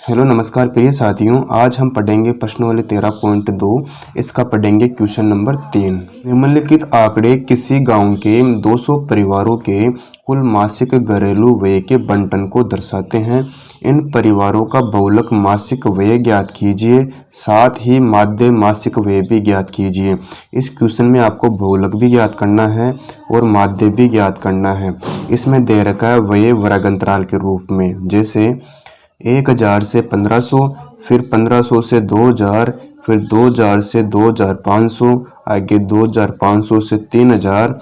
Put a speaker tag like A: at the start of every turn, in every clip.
A: Hello नमस्कार प्रिय साथियों, आज हम पढ़ेंगे प्रश्नावली 13.2। इसका पढ़ेंगे क्वेश्चन नंबर 3। निम्नलिखित आंकड़े किसी गांव के 200 परिवारों के कुल मासिक घरेलू व्यय के बंटन को दर्शाते हैं। इन परिवारों का बहुलक मासिक व्यय ज्ञात कीजिए, साथ ही माध्य मासिक व्यय भी ज्ञात कीजिए। इस क्वेश्चन में आपको बहुलक भी ज्ञात करना है और माध्य भी ज्ञात करना है। इसमें दे रखा है व्यय वर्गांतराल के रूप में, जैसे 1000 से 1500, फिर 1500 से 2000, फिर 2000 से 2500, आगे 2500 से 3000,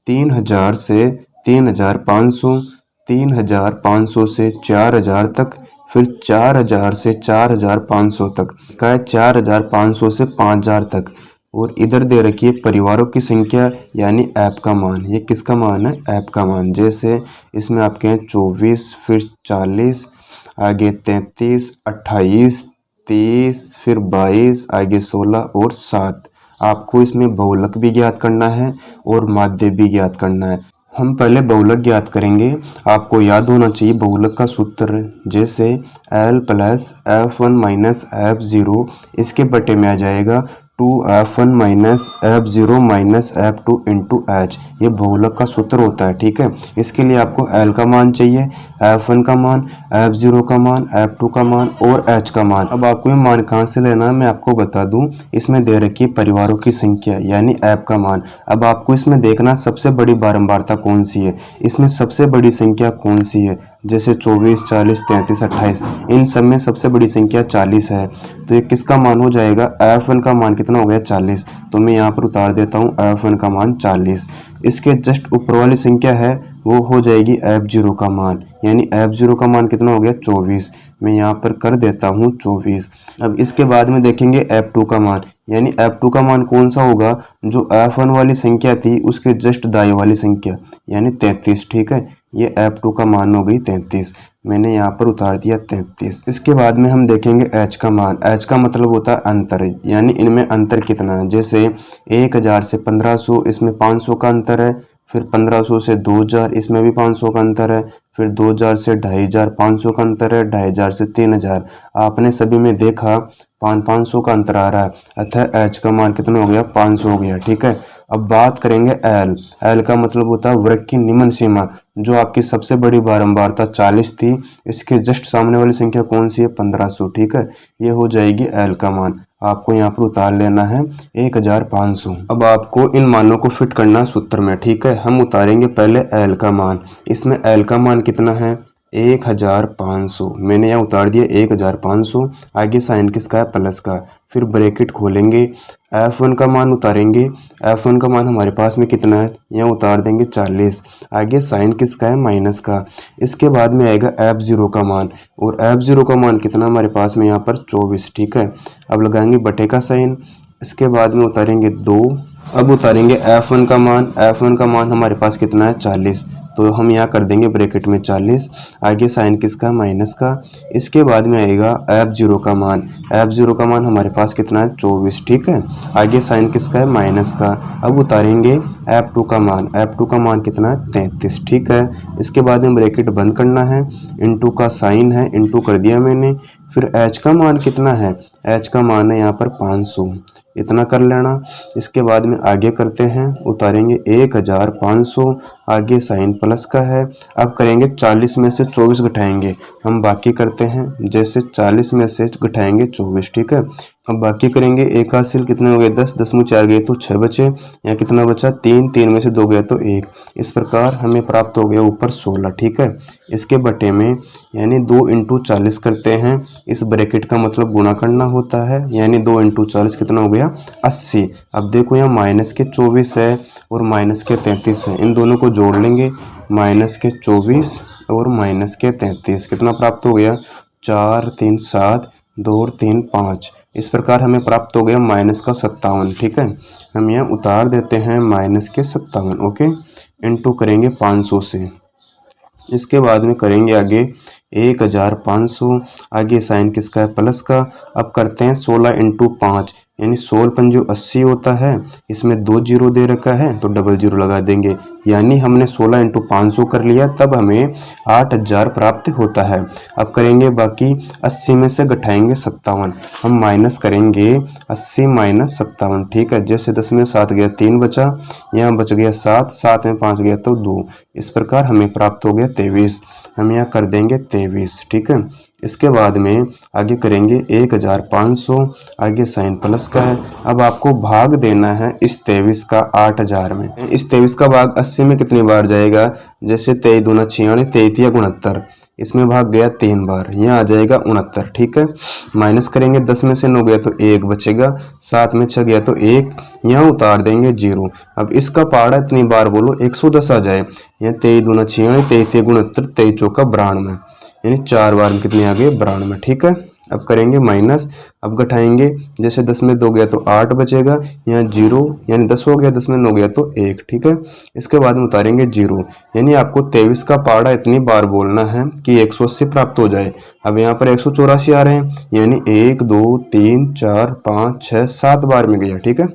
A: 3000 से 3500, 3500 से 4000 तक, फिर 4000 से 4500 तक का 4500 से 5000 तक। और इधर दे रखी है परिवारों की संख्या यानी ऐप का मान। ये किसका मान है? ऐप का मान। जैसे इसमें आपके हैं 24, फिर 40, आगे 33, 28, 30, फिर 22, आगे 16 और 7। आपको इसमें बहुलक भी ज्ञात करना है और माध्य भी ज्ञात करना है। हम पहले बहुलक ज्ञात करेंगे। आपको याद होना चाहिए बहुलक का सूत्र, जैसे L plus F1 minus F0, इसके बटे में आ जाएगा 2F1 minus F0 minus F2 into H। ये बहुलक का सूत्र होता है, ठीक है। इसके लिए आपको L का मान चाहिए, F1 का मान, F0 का मान, F2 का मान और H का मान। अब आपको ये मान कहाँ से लेना है मैं आपको बता दूं। इसमें दे रखी है परिवारों की संख्या यानी ऐप का मान। अब आपको इसमें देखना सबसे बड़ी बारंबारता कौन सी है, इसमें सबसे बड़ी संख्या कौन सी है। जैसे 24, 40, 33, 28, इन सब में सबसे बड़ी संख्या 40 है। तो ये किसका मान हो जाएगा? F1 का मान कितना हो गया? 40। तो मैं यहाँ पर उतार देता हूँ F1 का मान 40। इसके जस्ट ऊपर वाली संख्या है वो हो जाएगी F0 का मान, यानी F0 का मान कितना हो गया? 24। मैं यहाँ पर कर देता हूँ 24। अब इसके बाद में देखेंगे F2 का मान, यानी F2 का मान कौन सा होगा? जो F1 वाली संख्या थी उसके जस्ट दाएं वाली संख्या यानी 33, ठीक है। ये F2 का मान हो गई 33। मैंने यहाँ पर उतार दिया 33। इसके बाद में हम देखेंगे H का मान। H का मतलब होता है अंतर, यानी इनमें अंतर कितना है। जैसे 1000 से 1500, इसमें 500 का अंतर है। फिर 1500 से 2000, इसमें भी 500 का अंतर है। फिर 2000 से 2500, 500 का अंतर है। 2500 से 3000, आपने सभी में देखा 500 का अंतर आ रहा है, अतः H का मान कितना हो गया? 500 हो गया, ठीक है। अब बात करेंगे L। L का मतलब होता है वर्ग की निम्न सीमा। जो आपकी सबसे बड़ी बारंबारता 40 थी, इसके जस्ट सामने वाली संख्या कौन सी है? 1500, ठीक है। ये हो जाएगी L का मान। आपको यहाँ पर उतार लेना है 1500। अब आपको इन मानों को फिट करना सूत्र में, ठीक है। हम उतारेंगे पहले L का मान। इसमें L का मान कितना है? 1500। मैंने यहाँ उतार दिया 1500। आगे साइन किसका है? प्लस का। फिर ब्रैकेट खोलेंगे, F1 का मान उतारेंगे। F1 का मान हमारे पास में कितना है? यहाँ उतार देंगे 40। आगे साइन किसका है? माइनस का। इसके बाद में आएगा F0 का मान, और F0 का मान कितना हमारे पास में? यहाँ पर 24, ठीक है। अब लगाएंगे बटे का साइन। इसके बाद में उतारेंगे 2। अब उतारेंगे F1 का मान। F1 का मान हमारे पास कितना है? 40। तो हम यहाँ कर देंगे ब्रैकेट में 40। आगे साइन किसका? माइनस का। इसके बाद में आएगा F0 का मान। F0 का मान हमारे पास कितना है? 24, ठीक है। आगे साइन किसका है? माइनस का। अब उतारेंगे F2 का मान। F2 का मान कितना है? 33, ठीक है। इसके बाद में ब्रैकेट बंद करना है, इंटू का साइन है, इंटू कर दिया मैंने। फिर H का मान कितना है? H का मान है यहाँ पर 500, इतना कर लेना। इसके बाद में आगे करते हैं, उतारेंगे 1500। आगे साइन प्लस का है। अब करेंगे 40 में से 24 घटाएंगे, हम बाकी करते हैं। जैसे 40 में से घटाएंगे 24, ठीक है। अब बाकी करेंगे, एक हासिल कितने हो गए? 10, 10 में 4 गए तो 6 बचे। यहाँ कितना बचा? 3, 3 में से 2 गया तो 1। इस प्रकार हमें प्राप्त हो गया ऊपर 16, ठीक है। इसके बटे में यानी 2 इंटू 40 करते हैं। इस ब्रैकेट का मतलब गुणा करना होता है, यानी 2 इंटू 40 कितना हो गया? 80। अब देखो यहाँ माइनस के 24 है और माइनस के 33 है, इन दोनों को जोड़ लेंगे। माइनस के 24 और माइनस के 33 कितना प्राप्त हो गया? 4, 3, 7, 2 और 3, 5। इस प्रकार हमें प्राप्त हो गया माइनस का 57, ठीक है। हम यहाँ उतार देते हैं माइनस के 57, ओके। इंटू करेंगे 500 से। इसके बाद में करेंगे आगे 1500, आगे साइन किसका है, प्लस का। अब करते हैं 16 इंटू 5 यानी 16 पंजो 80 होता है, इसमें 2 जीरो दे रखा है तो डबल जीरो लगा देंगे, यानी हमने 16 इंटू 500 कर लिया, तब हमें 8000 प्राप्त होता है। अब करेंगे बाकी 80 में से घटाएंगे 57, हम माइनस करेंगे 80 माइनस 57, ठीक है। जैसे 10 में 7 गया 3 बचा, यहाँ बच गया 7, 7 में 5 गया तो 2, इस प्रकार हमें प्राप्त हो गया 23, हम यहाँ कर देंगे 23, ठीक है। इसके बाद में आगे करेंगे 1500, आगे साइन प्लस का है। अब आपको भाग देना है इस 23 का 8000 में। इस 23 का भाग 80 में कितनी बार जाएगा, जैसे 23 दूना 46, 33 या 69, इसमें भाग गया 3 बार, यहाँ आ जाएगा 69, ठीक है। माइनस करेंगे 10 में से 9 गया तो 1 बचेगा, 7 में 6 गया तो 1, यहाँ उतार देंगे 0। अब इसका पहाड़ा इतनी बार बोलो 110 आ जाए, यहाँ 23 दूना 46, 33 69, 23 चौका 92, यानी 4 बार में कितने आ गए 92, ठीक है। अब करेंगे माइनस, अब घटाएंगे, जैसे 10 में 2 गया तो 8 बचेगा, यहाँ 0 यानी 10 हो गया, 10 में 9 गया तो 1, ठीक है। इसके बाद में उतारेंगे 0, यानी आपको 23 का पहाड़ा इतनी बार बोलना है कि 180 प्राप्त हो जाए। अब यहाँ पर 184 आ रहे हैं, यानी 1 2 3 4 5 6 7 बार में गया, ठीक है।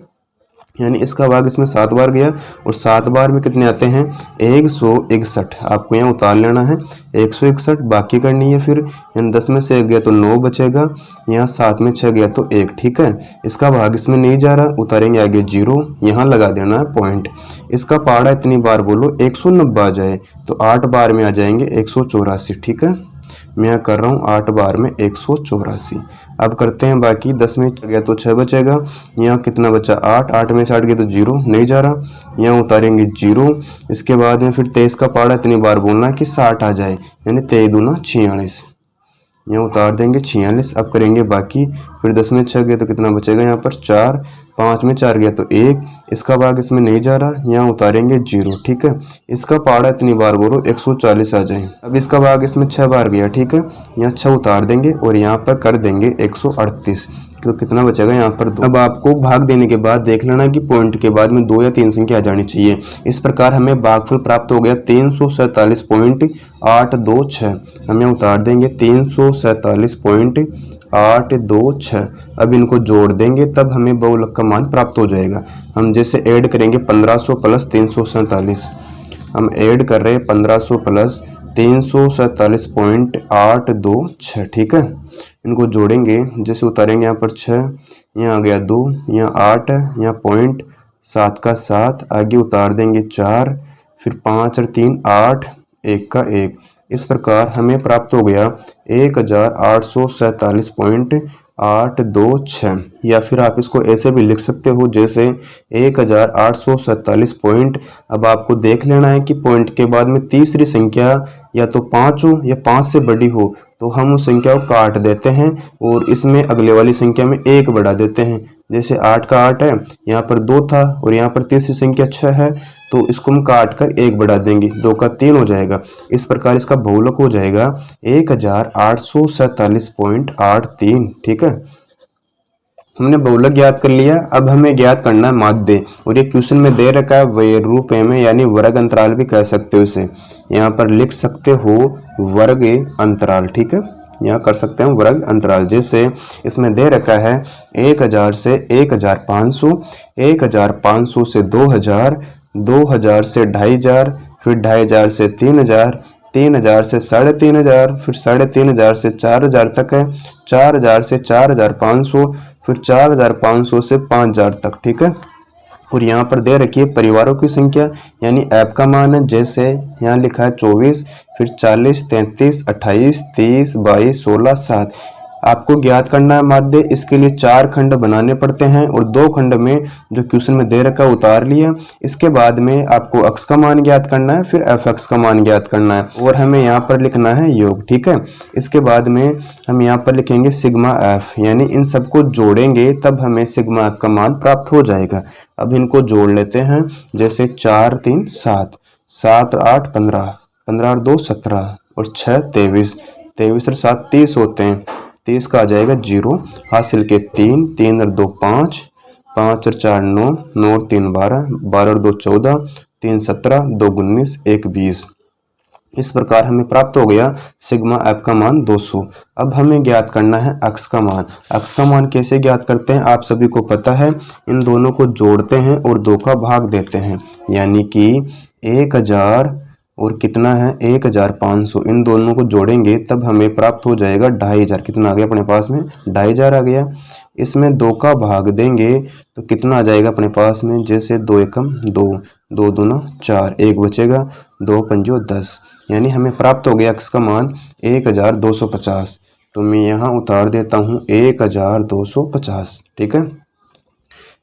A: यानी इसका भाग इसमें 7 बार गया, और 7 बार में कितने आते हैं 161, आपको यहाँ उतार लेना है 161, बाकी करनी है फिर, यानी 10 में से 1 गया तो 9 बचेगा, यहाँ 7 में 6 गया तो 1, ठीक है। इसका भाग इसमें नहीं जा रहा, उतारेंगे आगे 0, यहाँ लगा देना है पॉइंट। इसका पहाड़ा इतनी बार बोलो 190 आ जाए, तो 8 बार में आ जाएंगे 184, ठीक है। मैं यहाँ कर रहा हूँ 8 बार में 184। अब करते हैं बाकी, 10 में गया तो 6 बचेगा, यहाँ कितना बचा 8, 8 में से 8 गया तो 0 नहीं जा रहा, यहाँ उतारेंगे 0। इसके बाद में फिर 23 का पहाड़ा इतनी बार बोलना है कि 60 आ जाए, यानी 23 दूना 46, यहाँ उतार देंगे 46। अब करेंगे बाकी, फिर 10 में 6 गया तो कितना बचेगा यहाँ पर 4, 5 में 4 गया तो 1, इसका भाग इसमें नहीं जा रहा, यहाँ उतारेंगे 0, ठीक है। इसका पहाड़ा इतनी बार बोलो 140 आ जाए। अब इसका भाग इसमें 6 बार गया, ठीक है, यहाँ 6 उतार देंगे और यहाँ पर कर देंगे 138, तो कितना बचेगा यहाँ पर 2। अब आपको भाग देने के बाद देख लेना कि पॉइंट के बाद में 2 या 3 संख्या आ जानी चाहिए। इस प्रकार हमें भागफल प्राप्त हो गया 347.826, हमें उतार देंगे 347.826। अब इनको जोड़ देंगे, तब हमें बहुलक का मान प्राप्त हो जाएगा। हम जैसे ऐड करेंगे 1500 प्लस 347, हम ऐड कर रहे हैं 1500 प्लस 347.826, ठीक है। इनको जोड़ेंगे, जैसे उतारेंगे यहाँ पर 6, यहाँ आ गया 2, यहाँ 8 है, यहाँ पॉइंट 7 का 7, आगे उतार देंगे 4, फिर 5 और 3 8, 1 का 1। इस प्रकार हमें प्राप्त हो गया 1847.826, या फिर आप इसको ऐसे भी लिख सकते हो जैसे 1847 पॉइंट। अब आपको देख लेना है कि पॉइंट के बाद में तीसरी संख्या या तो 5 हो या 5 से बड़ी हो, तो हम उस संख्या को काट देते हैं और इसमें अगले वाली संख्या में 1 बढ़ा देते हैं। जैसे 8 का 8 है, यहाँ पर 2 था और यहाँ पर तीसरी संख्या 6 है, तो इसको हम काट कर 1 बढ़ा देंगे, 2 का 3 हो जाएगा। इस प्रकार इसका बहुलक हो जाएगा 1847.83, ठीक है। हमने बहुलक ज्ञात कर लिया। अब हमें ज्ञात करना है माध्य, और ये क्वेश्चन में दे रखा है रूप में, यानी वर्ग अंतराल भी कह सकते हो इसे। यहाँ पर लिख सकते हो वर्ग अंतराल, ठीक है, यहाँ कर सकते हैं वर्ग अंतराल। जैसे इसमें दे रखा है 1000 से 1500, 1500 से 2000, 2000 से 2500, फिर 2500 से 3000, 3000 से 3500, फिर 3500 से 4000 तक है, 4000 से 4500, फिर 4500 से 5000 तक, ठीक है। और यहाँ पर दे रखी है परिवारों की संख्या, यानी ऐप का मान है। जैसे यहाँ लिखा है 24, फिर 40, 33, 28, 30, 22, 16, 7। आपको ज्ञात करना है माध्य। इसके लिए 4 खंड बनाने पड़ते हैं और 2 खंड में जो क्वेश्चन में दे रखा उतार लिया। इसके बाद में आपको अक्स का मान ज्ञात करना है, फिर एफ एक्स का मान ज्ञात करना है, और हमें यहाँ पर लिखना है योग, ठीक है। इसके बाद में हम यहाँ पर लिखेंगे सिग्मा एफ, यानी इन सबको जोड़ेंगे तब हमें सिग्मा एफ का मान प्राप्त हो जाएगा। अब इनको जोड़ लेते हैं, जैसे 4 3 7, 7 8 15, 15 और 2 17, और 6 23, 23 और 7 30 होते हैं। 30 का आ जाएगा 0, हासिल के 3, 3 और 2 5, 5 और 4 9, 9 और 3 12, 12 और 2 14, 3 17, 2 19, 1 20। इस प्रकार हमें प्राप्त हो गया सिग्मा एफ का मान 200। अब हमें ज्ञात करना है एक्स का मान। एक्स का मान कैसे ज्ञात करते हैं आप सभी को पता है, इन दोनों को जोड़ते हैं और 2 का भाग देते हैं, यानी कि 1000 और कितना है 1500, इन दोनों को जोड़ेंगे तब हमें प्राप्त हो जाएगा 2500। कितना आ गया अपने पास में 2500 आ गया। इसमें 2 का भाग देंगे तो कितना आ जाएगा अपने पास में, जैसे 2 एकम 2, 2 दूना 4, 1 बचेगा, 2 पंजो 10, यानी हमें प्राप्त हो गया एक्स का मान 1250। तो मैं यहाँ उतार देता हूँ 1250, ठीक है।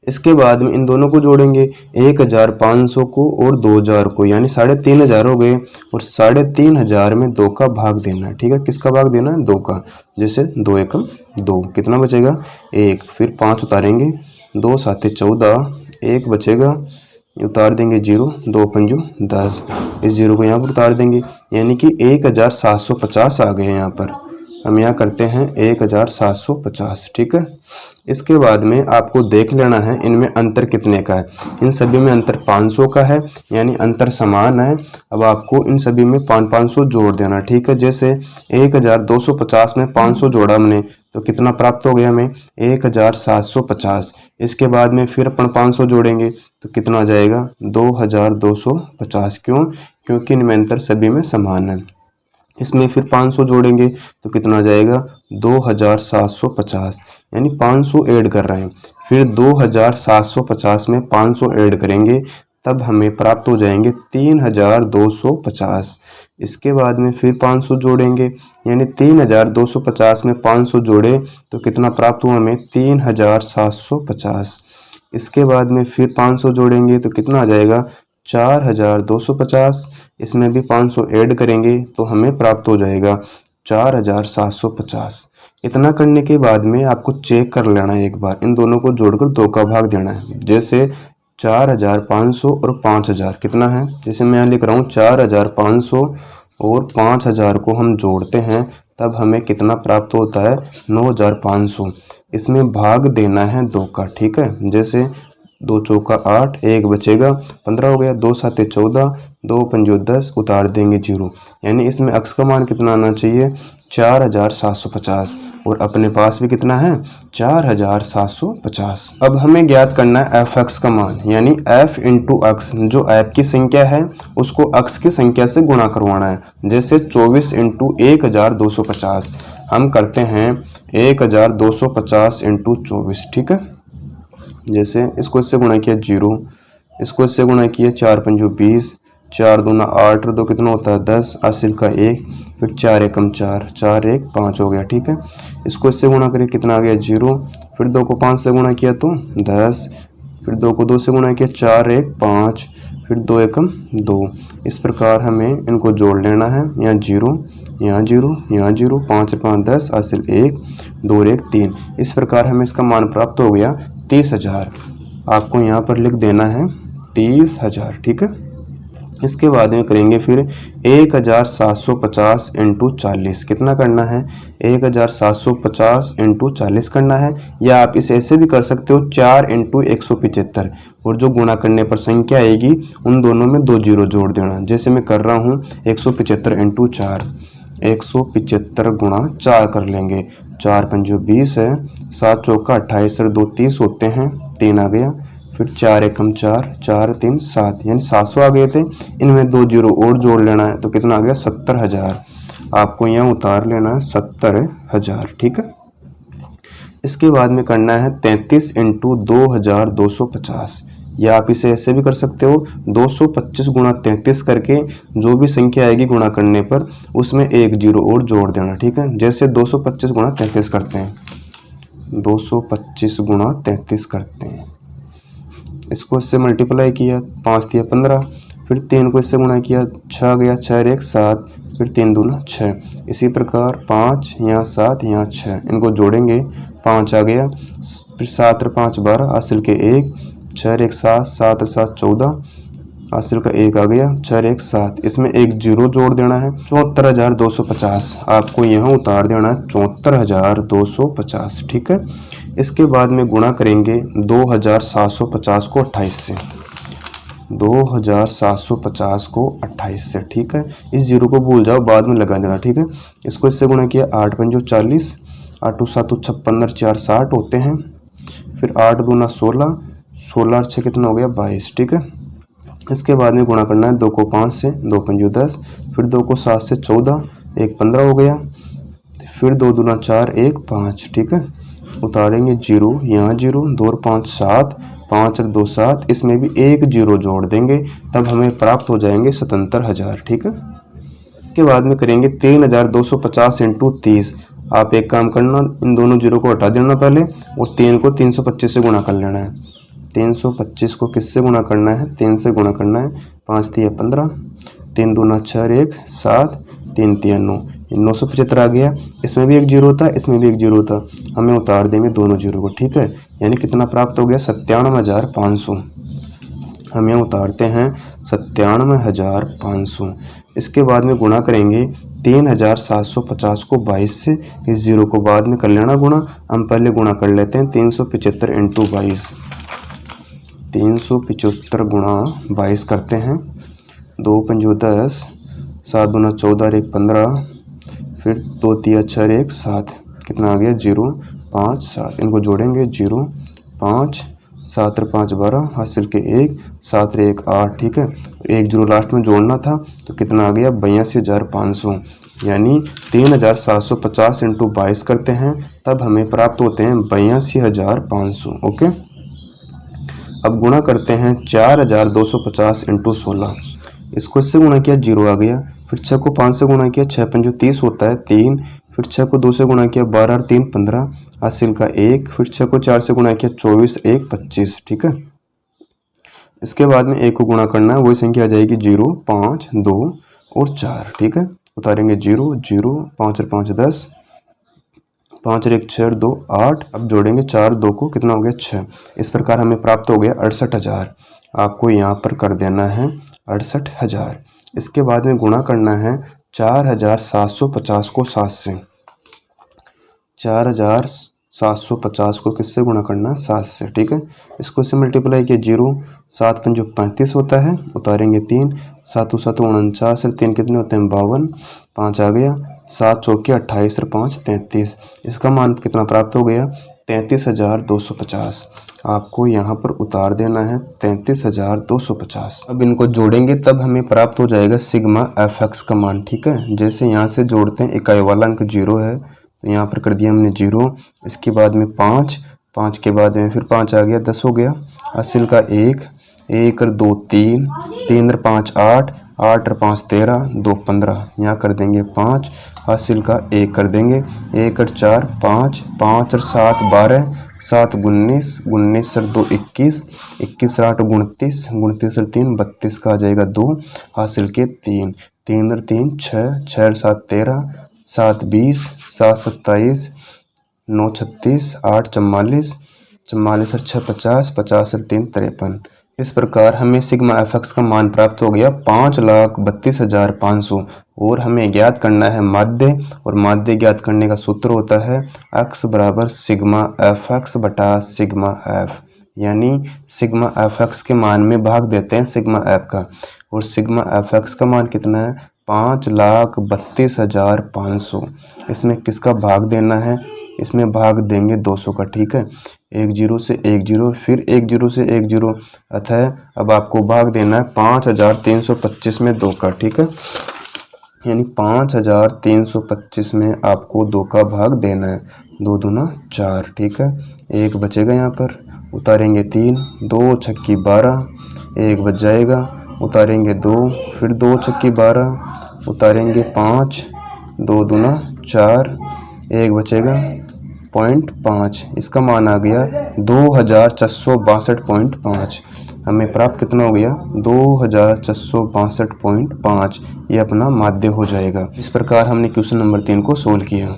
A: इसके बाद में इन दोनों को जोड़ेंगे, 1500 को और 2000 को, यानी 3500 हो गए, और 3500 में 2 का भाग देना है, ठीक है। किसका भाग देना है 2 का, जैसे 2 एकम 2, कितना बचेगा 1, फिर 5 उतारेंगे, 2 साते 14, 1 बचेगा, उतार देंगे 0, 2 पंजो 10, इस 0 को यहाँ पर उतार देंगे, यानी कि 1750 आ गए। यहाँ पर हम यहाँ करते हैं 1750, ठीक है। इसके बाद में आपको देख लेना है इनमें अंतर कितने का है। इन सभी में अंतर 500 का है, यानी अंतर समान है। अब आपको इन सभी में 500 जोड़ देना, ठीक है। जैसे 1250 में 500 जोड़ा हमने तो कितना प्राप्त हो गया हमें 1750। इसके बाद में फिर अपन 500 जोड़ेंगे तो कितना आ जाएगा 2250। क्यों? क्योंकि इनमें अंतर सभी में समान है। इसमें फिर 500 जोड़ेंगे तो कितना आ जाएगा 2750, यानी 500 ऐड कर रहे हैं। फिर 2750 में 500 ऐड करेंगे तब हमें प्राप्त हो जाएंगे 3250। इसके बाद में फिर 500 जोड़ेंगे, यानी 3250 में 500 जोड़े तो कितना प्राप्त हुआ हमें 3750। इसके बाद में फिर 500 जोड़ेंगे तो कितना आ जाएगा 4250। इसमें भी 500 ऐड करेंगे तो हमें प्राप्त हो जाएगा 4750। इतना करने के बाद में आपको चेक कर लेना है एक बार, इन दोनों को जोड़कर 2 का भाग देना है। जैसे 4500 और 5000 कितना है, जैसे मैं यहाँ लिख रहा हूँ 4500 और 5000 को हम जोड़ते हैं तब हमें कितना प्राप्त होता है 9500। इसमें भाग देना है 2 का, ठीक है। जैसे 2 चौका 8, 1 बचेगा, 15 हो गया, 2 साते 14, 2 पंजो 10, उतार देंगे 0, यानी इसमें एक्स का मान कितना आना चाहिए 4750, और अपने पास भी कितना है 4750। अब हमें ज्ञात करना है एफ एक्स का मान, यानी एफ इंटू एक्स, जो एफ की संख्या है उसको एक्स की संख्या से गुणा करवाना है। जैसे 24 इंटू 1250, हम करते हैं 1250 इंटू 24, ठीक है। जैसे इसको इससे गुणा किया 0, इसको इससे गुणा किया 4 पंजो 20, 4 दूना 8 और 2 कितना होता है 10, हासिल का 1, फिर 4 एकम 4, 4 1 5 हो गया, ठीक है। इसको इससे गुणा करें कितना आ गया 0, फिर 2 को 5 से गुणा किया तो 10, फिर 2 को 2 से गुणा किया 4 1 5, फिर 2 एकम 2। इस प्रकार हमें इनको जोड़ लेना है, यहाँ 0 यहाँ 0 यहाँ 0, 5 5 10, हासिल 1 2 1 3। इस प्रकार हमें इसका मान प्राप्त हो गया 30,000। आपको यहाँ पर लिख देना है 30,000, ठीक है। इसके बाद में करेंगे फिर 1750 इंटू 40, कितना करना है 1750 इंटू 40 करना है, या आप इसे ऐसे भी कर सकते हो 4 इंटू 175, और जो गुणा करने पर संख्या आएगी उन दोनों में 2 जीरो जोड़ देना। जैसे मैं कर रहा हूँ 175 इंटू 4, 175 गुणा 4 कर लेंगे, 4 पंजो 20 है, 7 चौका 28 और 2 30 होते हैं, 3 आ गया, फिर 4 एकम 4, 4 3 7, यानी 700 आ गए थे। इनमें 2 जीरो और जोड़ लेना है तो कितना आ गया 70,000। आपको यहाँ उतार लेना है 70,000, ठीक है। इसके बाद में करना है 33 इंटू 2250, या आप इसे ऐसे भी कर सकते हो 225 गुणा 33 करके जो भी संख्या आएगी गुणा करने पर उसमें 1 जीरो और जोड़ देना, ठीक है। जैसे 225 गुणा 33 करते हैं, 225 गुणा 33 करते हैं, इसको इससे मल्टीप्लाई किया, 5 दिया 15, फिर 3 को इससे गुणा किया, 6 गया, 6 1 7, फिर 3 दूना 6। इसी प्रकार 5 यहाँ 7 यहाँ 6, इनको जोड़ेंगे, 5 आ गया, फिर 7 और 5 12, हासिल के 1, 6 1 7, 7 और 7 14, हासिल का 1 आ गया, 4 1 7। इसमें 1 जीरो जोड़ देना है, 74,250। आपको यहाँ उतार देना है 74,250, ठीक है। इसके बाद में गुणा करेंगे 2,750 को 28 से, 2750 को 28 से, ठीक है। इस जीरो को भूल जाओ, बाद में लगा देना, ठीक है। इसको इससे गुणा किया, 8 पंजो 40, 8 7 56, 4 60 होते हैं। फिर 8 दूना 16, 16 और 6 कितना हो गया 22, ठीक है। इसके बाद में गुणा करना है 2 को 5 से, 2 पंजो 10, फिर 2 को 7 से 14, 1 15 हो गया। फिर 2 दूना 4, 1 5, ठीक है। उतारेंगे जीरो, यहाँ जीरो, 2 और 5 7, 5 और 2 7, इसमें भी एक जीरो जोड़ देंगे, तब हमें प्राप्त हो जाएंगे 77,000, ठीक है। इसके बाद में करेंगे 3250 इंटू 30। आप एक काम करना, इन दोनों जीरो को हटा देना पहले, और 3 को 325 से गुणा कर लेना है। 325 को किससे गुणा करना है, 3 से गुणा करना है। 5 3 15, 3 दूना 6 1 7, 3 3 9, 975 आ गया। इसमें भी एक जीरो था, इसमें भी एक जीरो था, हमें उतार देंगे दोनों जीरो को, ठीक है। यानी कितना प्राप्त हो गया 97,500। हम यहाँ उतारते हैं 97,500। इसके बाद में गुणा करेंगे 3,750 को 22 से। इस जीरो को बाद में कर लेना गुणा, हम पहले गुणा कर लेते हैं। 375 इंटू 22, 375 गुणा 22 करते हैं। 2 पंजो 10, 7 दूना 14, 1 15, फिर 2 3 6 1 7, कितना आ गया 0 5 7। इनको जोड़ेंगे 0 5 7 और 5 12, हासिल के 1 7 और 1 8, ठीक है। एक जीरो लास्ट में जोड़ना था, तो कितना आ गया 82,500। यानी 3,750 इंटू 22 करते हैं, तब हमें प्राप्त होते हैं 82,500, ओके। अब गुणा करते हैं 4,250 इंटू 16। इसको इससे गुणा किया, जीरो आ गया। फिर 6 को 5 से गुणा किया, 6 पंजो 30 होता है 3। फिर 6 को 2 से गुणा किया, 12 और 3 15, हासिल का 1। फिर 6 को 4 से गुणा किया, 24 1 25, ठीक है। इसके बाद में 1 को गुणा करना है, वही संख्या आ जाएगी 0 5 2 और 4, ठीक है। उतारेंगे 0 0, 5 और 5 10, 5 और 1 6 और 2 8। अब जोड़ेंगे 4 2 को, कितना हो गया 6। इस प्रकार हमें प्राप्त हो गया 68,000। आपको यहाँ पर कर देना है 68,000। इसके बाद में गुणा करना है 4,750 को 7 से। 4,750 को किससे गुणा करना है 7 से, ठीक है। इसको से मल्टीप्लाई किया, 0 7 पंजो 35 होता है, उतारेंगे 3, 7 7 49 और 3 कितने होते हैं 52, 5 आ गया। 7 चौके 28 और 5 33। इसका मान कितना प्राप्त हो गया 33,250। आपको यहाँ पर उतार देना है 33,250। अब इनको जोड़ेंगे, तब हमें प्राप्त हो जाएगा सिग्मा fx का मान, ठीक है। जैसे यहाँ से जोड़ते हैं, इकाई वाला अंक 0 है, तो यहाँ पर कर दिया हमने 0। इसके बाद में 5, 5 के बाद में फिर 5 आ गया, 10 हो गया। हासिल का 1 1 और 2 3, 3 और 5 8, 8 और 5 13, 2 15, यहाँ कर देंगे 5। हासिल का 1 कर देंगे, 1 और 4 5, 5 और 7 12, 7 19, 19 और 2 21, 21 और 8 29, 29 और 3 32 का आ जाएगा 2। हासिल के 3, 3 और 3 6, 6 और 7 13, 7 20, 7 27, 9 36, 8 44, 44 और 6 50, 50 और 3 53। इस प्रकार हमें सिग्मा fx का मान प्राप्त हो गया 5,32,500। और हमें ज्ञात करना है माध्य, और माध्य ज्ञात करने का सूत्र होता है x बराबर सिग्मा fx बटा सिग्मा f। यानी सिग्मा fx के मान में भाग देते हैं सिग्मा f का, और सिग्मा fx का मान कितना है 5,32,500। इसमें किसका भाग देना है, इसमें भाग देंगे 200 का, ठीक है। 1 0 से 1 0, फिर 1 0 से 1 0, अतः अब आपको भाग देना है 5,325 में 2 का, ठीक है। यानी 5,325 में आपको 2 का भाग देना है। 2 दूना 4, ठीक है। 1 बचेगा यहाँ पर, उतारेंगे 3, 2 छक्की 12, 1 बच जाएगा, उतारेंगे 2, फिर 2 छक्की 12, उतारेंगे 5, 2 दूना 4, 1 बचेगा 0.5। इसका मान आ गया 2,462.5। हमें प्राप्त कितना हो गया 2,462.5। ये अपना माध्य हो जाएगा। इस प्रकार हमने क्वेश्चन नंबर 3 को सोल्व किया।